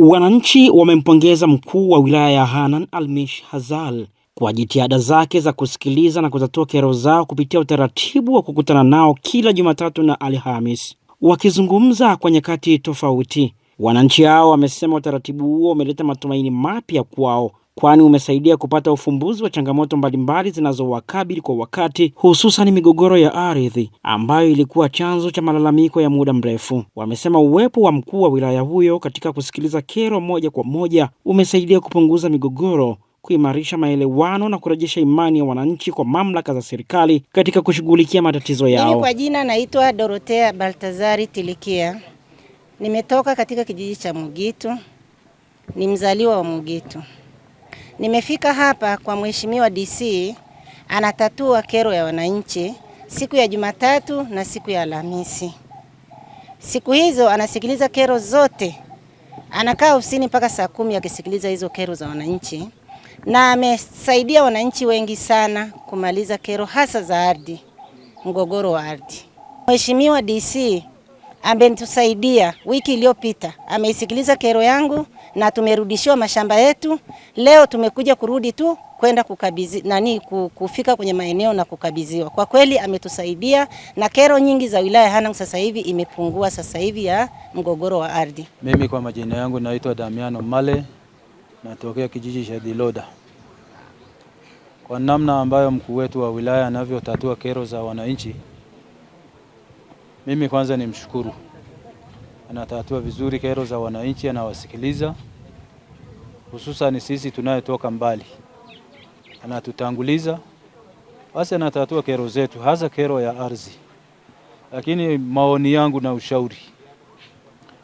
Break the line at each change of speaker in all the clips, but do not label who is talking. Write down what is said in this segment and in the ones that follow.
Wananchi wamempongeza mkuu wa wilaya ya Hanang' Almish Hazal kwa jitihada zake za kusikiliza na kutatua kero zao kupitia utaratibu wa kukutana nao kila Jumatatu na Alhamis. Wakizungumza kwa nyakati tofauti, wananchi hao wamesema utaratibu huo umeleta matumaini mapya kwao, kwani umesaidia kupata ufumbuzi wa changamoto mbalimbali zinazowakabili kwa wakati, hususan migogoro ya ardhi ambayo ilikuwa chanzo cha malalamiko ya muda mrefu. Wamesema uwepo wa mkuu wa wilaya huyo katika kusikiliza kero moja kwa moja umesaidia kupunguza migogoro, kuimarisha maelewano na kurejesha imani ya wananchi kwa mamlaka za serikali katika kushughulikia matatizo yao.
Mimi kwa jina naitwa Dorothea Baltazari Tilikia. Nimetoka katika kijiji cha Mugitu. Ni mzaliwa wa Mugitu. Nimefika hapa kwa Mheshimiwa DC anatatua kero ya wananchi siku ya Jumatatu na siku ya Alhamisi. Siku hizo anasikiliza kero zote. Anakaa ofisini mpaka saa 10 akisikiliza hizo kero za wananchi. Na amesaidia wananchi wengi sana kumaliza kero hasa za ardhi, mgogoro wa ardhi. Mheshimiwa DC amentusaidia wiki iliyopita. Ameisikiliza kero yangu na tumerudishiwa mashamba yetu. Leo tumekuja kurudi tu kwenda kufika kwenye maeneo na kukabidhiwa. Kwa kweli ametusaidia na kero nyingi za wilaya Hanang' sasa hivi imepungua sasa hivi ya mgogoro wa ardhi.
Mimi kwa majina yangu naitwa Damiano Male, natokea kijiji cha Diloda. Kwa namna ambayo mkuu wetu wa wilaya anavyotatua kero za wananchi, mimi kwanza nimshukuru. Anatatua vizuri kero za wananchi, anawasikiliza, hususan sisi tunayetoka mbali. Anatutanguliza, basi anatatua kero zetu, hasa kero ya ardhi. Lakini maoni yangu na ushauri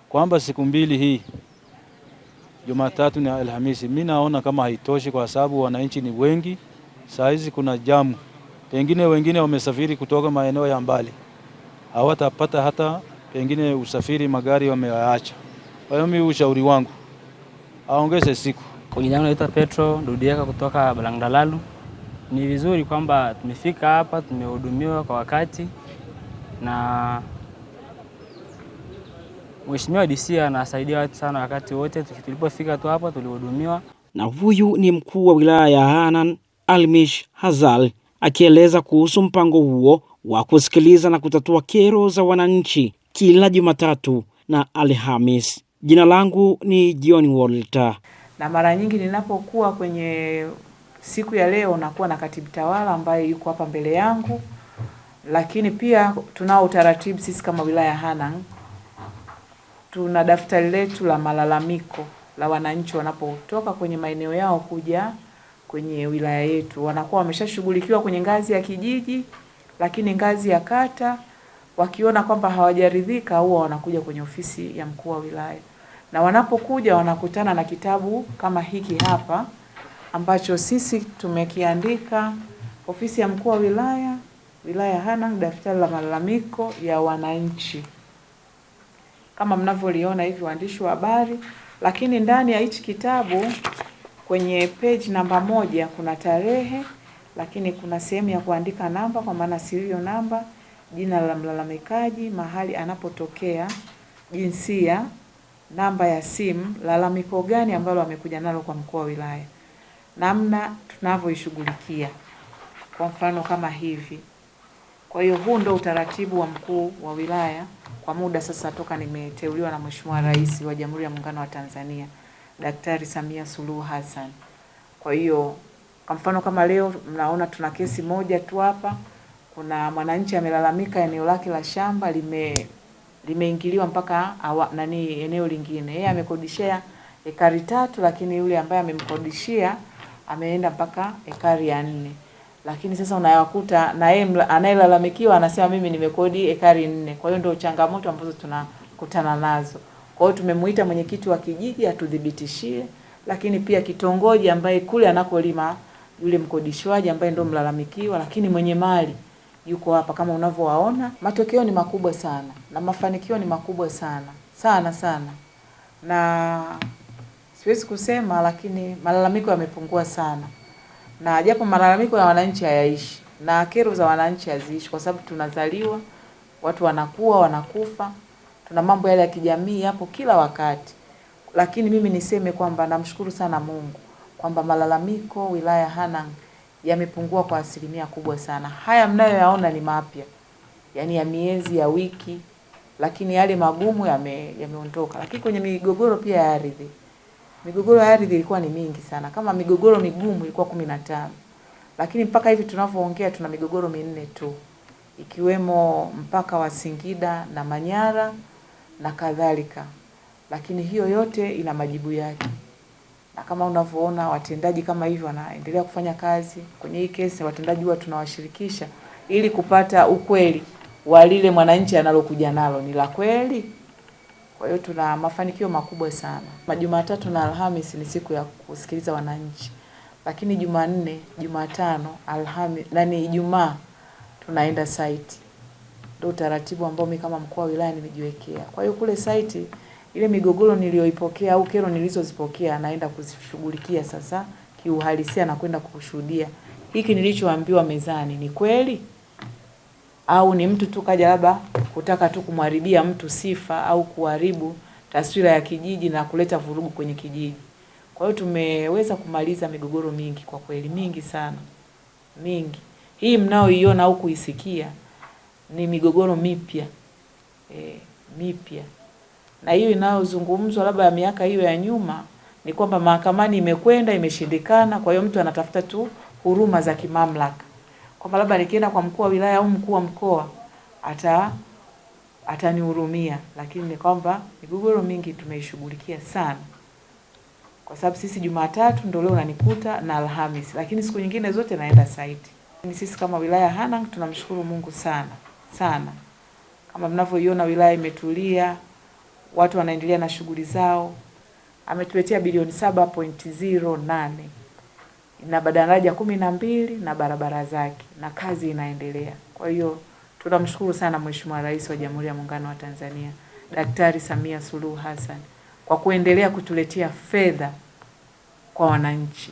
kwamba siku mbili hii, Jumatatu na Alhamisi, mimi naona kama haitoshi kwa sababu wananchi ni wengi. Saa hizi kuna jamu. Pengine wengine wamesafiri kutoka maeneo ya mbali, hawatapata hata pengine usafiri, magari wameacha. Kwa hiyo mimi ushauri wangu aongeze siku.
Kwa jina langu naitwa Petro Dudieka kutoka Balangdalalu. Ni vizuri kwamba tumefika hapa, tumehudumiwa kwa wakati, na Mheshimiwa DC anasaidia watu sana wakati wote. Tulipofika tu hapa tulihudumiwa.
Na huyu ni mkuu wa wilaya ya Hanang' Almish Hazal akieleza kuhusu mpango huo wa kusikiliza na kutatua kero za wananchi kila Jumatatu na Alhamis. Jina langu ni John Walter.
Na mara nyingi ninapokuwa kwenye siku ya leo nakuwa na katibu tawala ambaye yuko hapa mbele yangu, lakini pia tunao utaratibu sisi kama wilaya Hanang'. Tuna daftari letu la malalamiko la wananchi wanapotoka kwenye maeneo yao kuja kwenye wilaya yetu. Wanakuwa wameshashughulikiwa kwenye ngazi ya kijiji, lakini ngazi ya kata wakiona kwamba hawajaridhika huwa wanakuja kwenye ofisi ya mkuu wa wilaya. Na wanapokuja wanakutana na kitabu kama hiki hapa ambacho sisi tumekiandika, ofisi ya mkuu wa wilaya Hanang', daftari la malalamiko ya wananchi. Kama mnavyoliona hivi waandishi wa habari, lakini ndani ya hichi kitabu kwenye page namba 1 kuna tarehe, lakini kuna sehemu ya kuandika namba kwa maana serial namba, jina la mlalamikaji, mahali anapotokea, jinsia, namba ya simu, lalamiko gani ambalo amekuja nalo kwa mkuu wa wilaya, namna tunavyoishughulikia. Kwa mfano kama hivi. Kwa hiyo huu ndio utaratibu wa mkuu wa wilaya kwa muda sasa toka nimeteuliwa na Mheshimiwa Rais wa Jamhuri ya Muungano wa Tanzania, Daktari Samia Suluhu Hassan. Kwa hiyo kwa mfano kama leo mnaona tuna kesi moja tu hapa. Kuna mwananchi amelalamika eneo lake la shamba limeingiliwa mpaka eneo lingine. Yeye amekodishia ekari 3, lakini yule ambaye amemkodishia ameenda mpaka ekari ya 4. Lakini sasa unayakuta na yeye anayelalamikiwa anasema mimi nimekodi ekari 4. Kwa hiyo ndio changamoto ambazo tunakutana nazo. Kwa hiyo tumemuita mwenyekiti wa kijiji atudhibitishie, lakini pia kitongoji ambaye kule anakolima yule mkodishwaji ambaye ndio mlalamikiwa, lakini mwenye mali yuko hapa kama unavyowaona. Matokeo ni makubwa sana na mafanikio ni makubwa sana. Sana. Na siwezi kusema, lakini malalamiko yamepungua sana. Na japo malalamiko ya wananchi hayaishi na kero za wananchi haziishi, kwa sababu tunazaliwa, watu wanakuwa, wanakufa. Tuna mambo yale ya kijamii hapo kila wakati. Lakini mimi niseme kwamba namshukuru sana Mungu kwamba malalamiko wilaya Hanang' yamepungua kwa asilimia kubwa sana. Haya mnayoyaona ni mapya, yaani ya miezi, ya wiki, lakini yale magumu yameondoka. Lakini kwenye migogoro pia ya ardhi, migogoro ya ardhi ilikuwa ni mingi sana. Kama migogoro migumu ilikuwa 15, lakini mpaka hivi tunavyoongea tuna migogoro 4 tu, ikiwemo mpaka wa Singida na Manyara na kadhalika. Lakini hiyo yote ina majibu yake, na kama unavyoona watendaji kama hivyo wanaendelea kufanya kazi. Kwenye hii kesi watendaji huwa tunawashirikisha ili kupata ukweli wa lile mwananchi analokuja nalo ni la kweli. Kwa hiyo tuna mafanikio makubwa sana. Jumatatu na Alhamisi ni siku ya kusikiliza wananchi, lakini Jumanne, Jumatano, Alhamisi na Ijumaa tunaenda site. Ndio utaratibu ambao mimi kama mkuu wa wilaya nimejiwekea. Kwa hiyo kule site ile migogoro niliyoipokea au kero nilizozipokea naenda kuzishughulikia sasa kiuhalisia na kwenda kushuhudia hiki nilichoambiwa mezani ni kweli au ni mtu tu kaja labda kutaka tu kumharibia mtu sifa au kuharibu taswira ya kijiji na kuleta vurugu kwenye kijiji. Kwa hiyo tumeweza kumaliza migogoro mingi, kwa kweli mingi sana. Mingi. Hii mnaoiona au kuisikia ni migogoro mipya. Mipya. Na hiyo inayozungumzwa labda ya miaka hiyo ya nyuma ni kwamba mahakamani imekwenda imeshindikana, kwa hiyo mtu anatafuta tu huruma za kimamlaka. Kwamba labda nikienda kwa mkuu wa wilaya au mkuu wa mkoa atanihurumia, lakini ni kwamba migogoro mingi tumeishughulikia sana. Kwa sababu sisi Jumatatu ndio leo unanikuta na Alhamisi, lakini siku nyingine zote naenda site. Sisi kama wilaya Hanang' tunamshukuru Mungu sana sana. Kama mnavyoiona wilaya imetulia, watu wanaendelea na shughuli zao. Ametuletea bilioni 7.08 na daraja 12 na barabara zake, na kazi inaendelea. Kwa hiyo tunamshukuru sana Mheshimiwa Rais wa Jamhuri ya Muungano wa Tanzania Daktari Samia Suluhu Hassan kwa kuendelea kutuletea fedha kwa wananchi.